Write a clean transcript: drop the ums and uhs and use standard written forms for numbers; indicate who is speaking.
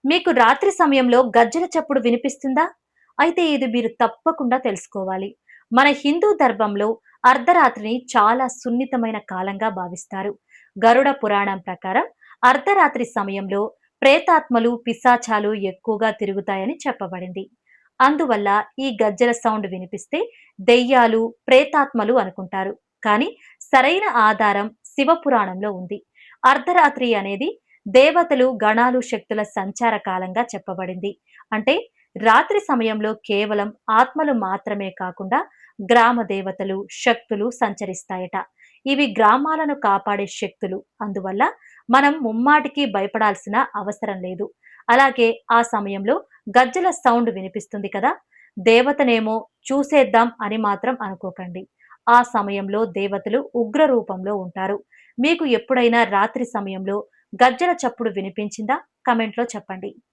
Speaker 1: మీకు రాత్రి సమయంలో గజ్జెల చప్పుడు వినిపిస్తుందా? అయితే ఇది మీరు తప్పకుండా తెలుసుకోవాలి. మన హిందూ ధర్మంలో అర్ధరాత్రిని చాలా సున్నితమైన కాలంగా భావిస్తారు. గరుడ పురాణం ప్రకారం అర్ధరాత్రి సమయంలో ప్రేతాత్మలు, పిశాచాలు ఎక్కువగా తిరుగుతాయని చెప్పబడింది. అందువల్ల ఈ గజ్జెల సౌండ్ వినిపిస్తే దెయ్యాలు, ప్రేతాత్మలు అనుకుంటారు. కానీ సరైన ఆధారం శివపురాణంలో ఉంది. అర్ధరాత్రి అనేది దేవతలు, గణాలు, శక్తుల సంచార కాలంగా చెప్పబడింది. అంటే రాత్రి సమయంలో కేవలం ఆత్మలు మాత్రమే కాకుండా గ్రామ దేవతలు, శక్తులు సంచరిస్తాయట. ఇవి గ్రామాలను కాపాడే శక్తులు. అందువల్ల మనం ముమ్మాటికి భయపడాల్సిన అవసరం లేదు. అలాగే ఆ సమయంలో గజ్జల సౌండ్ వినిపిస్తుంది కదా! దేవతనేమో చూసేద్దాం అని మాత్రం అనుకోకండి. ఆ సమయంలో దేవతలు ఉగ్ర రూపంలో ఉంటారు. మీకు ఎప్పుడైనా రాత్రి సమయంలో గజ్జెల చప్పుడు వినిపించిందా? కామెంట్‌లో చెప్పండి.